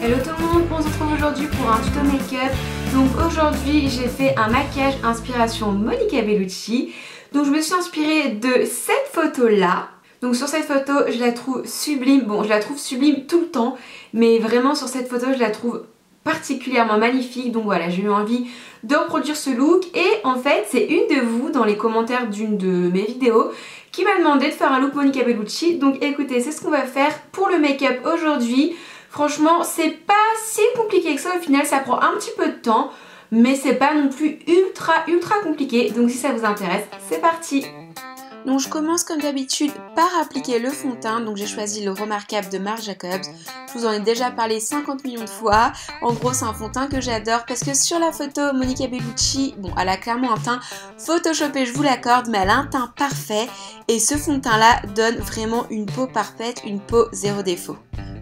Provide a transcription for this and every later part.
Hello tout le monde, on se retrouve aujourd'hui pour un tuto make-up. Donc aujourd'hui j'ai fait un maquillage inspiration Monica Bellucci. Donc je me suis inspirée de cette photo là. Donc sur cette photo je la trouve sublime, bon je la trouve sublime tout le temps, mais vraiment sur cette photo je la trouve particulièrement magnifique. Donc voilà, j'ai eu envie de reproduire ce look et en fait c'est une de vous dans les commentaires d'une de mes vidéos qui m'a demandé de faire un look Monica Bellucci. Donc écoutez, c'est ce qu'on va faire pour le make-up aujourd'hui. Franchement c'est pas si compliqué que ça au final, ça prend un petit peu de temps mais c'est pas non plus ultra compliqué. Donc si ça vous intéresse, c'est parti. Donc je commence comme d'habitude par appliquer le fond de teint. Donc j'ai choisi le Remarkable de Marc Jacobs. Je vous en ai déjà parlé 50 millions de fois. En gros c'est un fond de teint que j'adore parce que sur la photo Monica Bellucci, bon elle a clairement un teint photoshopé, je vous l'accorde, mais elle a un teint parfait. Et ce fond de teint là donne vraiment une peau parfaite, une peau zéro défaut.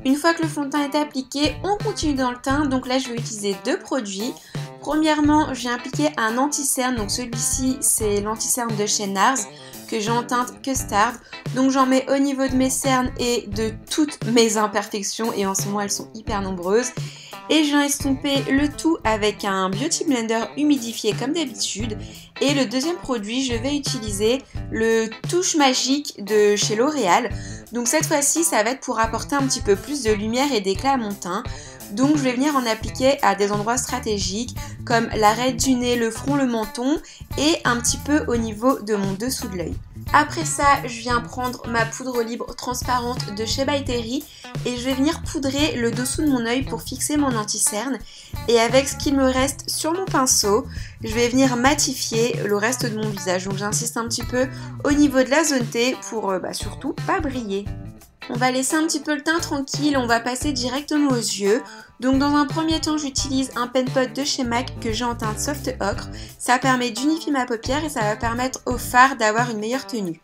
Une fois que le fond de teint est appliqué, on continue dans le teint. Donc là je vais utiliser deux produits. Premièrement, je viens appliquer un anti-cerne. Donc celui-ci c'est l'anti-cerne de chez NARS que j'ai en teinte Custard. Donc j'en mets au niveau de mes cernes et de toutes mes imperfections, et en ce moment elles sont hyper nombreuses. Et je viens estomper le tout avec un Beauty Blender humidifié comme d'habitude. Et le deuxième produit, je vais utiliser le Touche Magique de chez L'Oréal. Donc cette fois-ci, ça va être pour apporter un petit peu plus de lumière et d'éclat à mon teint. Donc je vais venir en appliquer à des endroits stratégiques comme l'arête du nez, le front, le menton et un petit peu au niveau de mon dessous de l'œil. Après ça, je viens prendre ma poudre libre transparente de chez By Terry et je vais venir poudrer le dessous de mon œil pour fixer mon anti-cerne. Et avec ce qu'il me reste sur mon pinceau, je vais venir matifier le reste de mon visage. Donc j'insiste un petit peu au niveau de la zone T pour surtout pas briller. On va laisser un petit peu le teint tranquille, on va passer directement aux yeux. Donc dans un premier temps, j'utilise un pen pot de chez MAC que j'ai en teinte soft ocre. Ça permet d'unifier ma paupière et ça va permettre au fard d'avoir une meilleure tenue.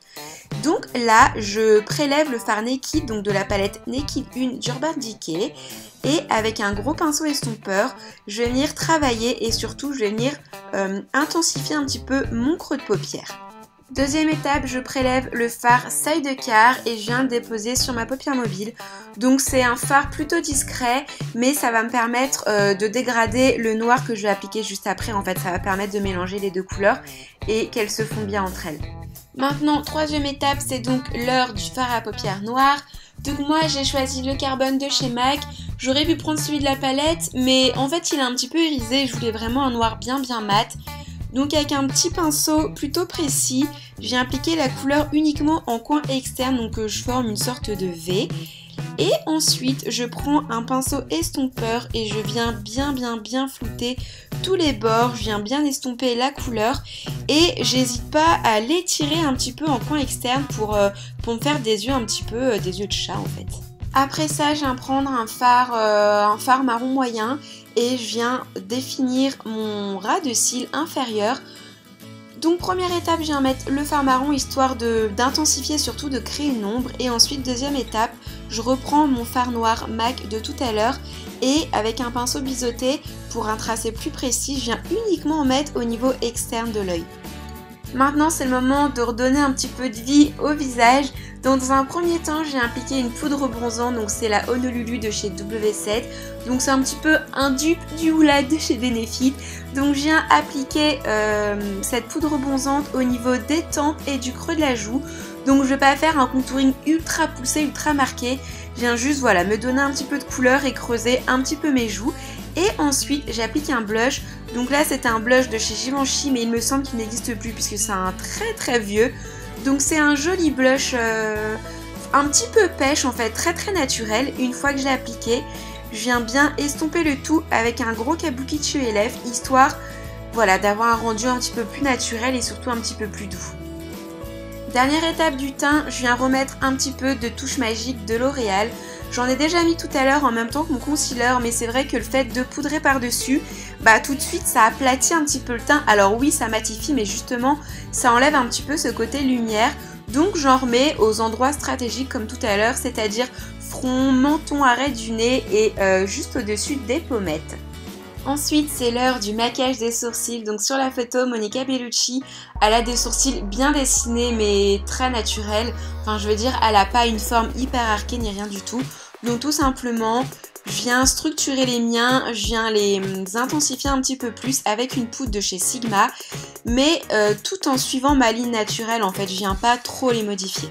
Donc là, je prélève le fard Naked, donc de la palette Naked 1 d'Urban Decay. Et avec un gros pinceau estompeur, je vais venir travailler et surtout je vais venir intensifier un petit peu mon creux de paupière. Deuxième étape, je prélève le fard Sidecar et je viens le déposer sur ma paupière mobile. Donc c'est un fard plutôt discret, mais ça va me permettre de dégrader le noir que je vais appliquer juste après. En fait, ça va permettre de mélanger les deux couleurs et qu'elles se font bien entre elles. Maintenant, troisième étape, c'est donc l'heure du fard à paupières noir. Donc moi, j'ai choisi le Carbone de chez MAC. J'aurais pu prendre celui de la palette, mais en fait, il est un petit peu irisé. Je voulais vraiment un noir bien mat. Donc avec un petit pinceau plutôt précis, je viens appliquer la couleur uniquement en coin externe, donc je forme une sorte de V. Et ensuite, je prends un pinceau estompeur et je viens bien flouter tous les bords, je viens bien estomper la couleur et j'hésite pas à l'étirer un petit peu en coin externe pour me faire des yeux un petit peu, des yeux de chat en fait. Après ça, je viens prendre un fard marron moyen et je viens définir mon ras de cils inférieur. Donc première étape, je viens mettre le fard marron histoire d'intensifier, surtout de créer une ombre. Et ensuite, deuxième étape, je reprends mon fard noir MAC de tout à l'heure et avec un pinceau biseauté pour un tracé plus précis, je viens uniquement en mettre au niveau externe de l'œil. Maintenant, c'est le moment de redonner un petit peu de vie au visage. Donc dans un premier temps, j'ai appliqué une poudre bronzante, donc c'est la Honolulu de chez W7. Donc c'est un petit peu un dupe du Hoola de chez Benefit. Donc je viens appliquer cette poudre bronzante au niveau des tempes et du creux de la joue. Donc je ne vais pas faire un contouring ultra poussé, ultra marqué. Je viens juste me donner un petit peu de couleur et creuser un petit peu mes joues. Et ensuite j'applique un blush. Donc là c'était un blush de chez Givenchy, mais il me semble qu'il n'existe plus puisque c'est un très vieux. Donc c'est un joli blush un petit peu pêche en fait, très naturel. Une fois que je l'ai appliqué, je viens bien estomper le tout avec un gros kabuki de chez Elf, histoire d'avoir un rendu un petit peu plus naturel et surtout un petit peu plus doux. Dernière étape du teint, je viens remettre un petit peu de Touche Magique de L'Oréal. J'en ai déjà mis tout à l'heure en même temps que mon concealer, mais c'est vrai que le fait de poudrer par-dessus, tout de suite ça aplatit un petit peu le teint. Alors oui, ça matifie, mais justement ça enlève un petit peu ce côté lumière. Donc j'en remets aux endroits stratégiques comme tout à l'heure, c'est-à-dire front, menton, arête du nez et juste au-dessus des pommettes. Ensuite, c'est l'heure du maquillage des sourcils. Donc sur la photo, Monica Bellucci, elle a des sourcils bien dessinés mais très naturels. Enfin, je veux dire, elle n'a pas une forme hyper arquée ni rien du tout. Donc tout simplement, je viens structurer les miens, je viens les intensifier un petit peu plus avec une poudre de chez Sigma, mais tout en suivant ma ligne naturelle en fait, je viens pas trop les modifier.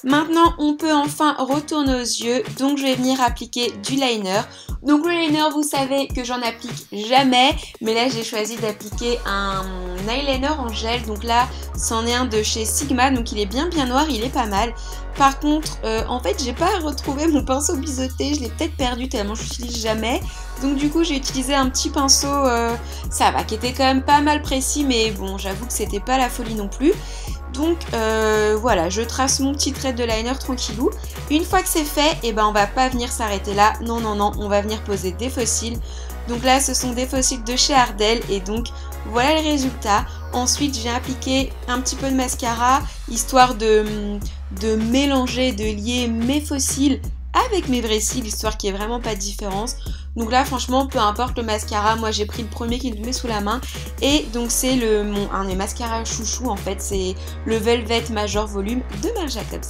Maintenant, on peut enfin retourner aux yeux, donc je vais venir appliquer du liner. Donc le liner, vous savez que j'en applique jamais, mais là j'ai choisi d'appliquer un eyeliner en gel. Donc là, c'en est un de chez Sigma, donc il est bien noir, il est pas mal. Par contre, en fait, j'ai pas retrouvé mon pinceau biseauté, je l'ai peut-être perdu tellement je l'utilise jamais. Donc du coup, j'ai utilisé un petit pinceau, ça va, qui était quand même pas mal précis, mais bon, j'avoue que c'était pas la folie non plus. Donc voilà, je trace mon petit trait de liner tranquillou. Une fois que c'est fait, et ben on va pas venir s'arrêter là. Non, on va venir poser des faux cils. Donc là, ce sont des faux cils de chez Ardell et donc voilà le résultat. Ensuite, je viens appliquer un petit peu de mascara, histoire de mélanger, de lier mes faux cils avec mes vrais cils, histoire qu'il n'y ait vraiment pas de différence. Donc là, franchement, peu importe le mascara, moi j'ai pris le premier qui me met sous la main. Et donc c'est un des mascaras chouchou en fait, c'est le Velvet Major Volume de Marc Jacobs.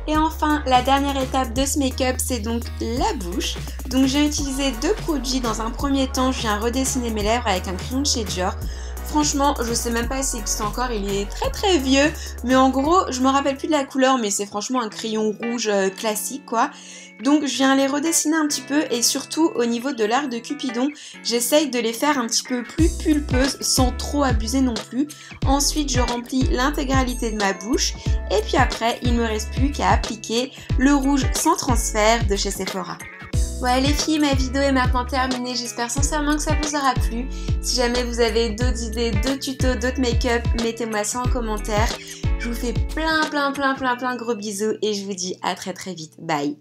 Et enfin, la dernière étape de ce make-up, c'est donc la bouche. Donc j'ai utilisé deux produits. Dans un premier temps, je viens redessiner mes lèvres avec un crayon de chez Dior. Franchement, je sais même pas si c'est encore, il est très vieux. Mais en gros, je me rappelle plus de la couleur, mais c'est franchement un crayon rouge classique quoi. Donc je viens les redessiner un petit peu et surtout au niveau de l'arc de Cupidon, j'essaye de les faire un petit peu plus pulpeuses sans trop abuser non plus. Ensuite je remplis l'intégralité de ma bouche et puis après il ne me reste plus qu'à appliquer le rouge sans transfert de chez Sephora. Ouais les filles, ma vidéo est maintenant terminée, j'espère sincèrement que ça vous aura plu. Si jamais vous avez d'autres idées, d'autres tutos, d'autres make-up, mettez-moi ça en commentaire. Je vous fais plein gros bisous et je vous dis à très vite. Bye.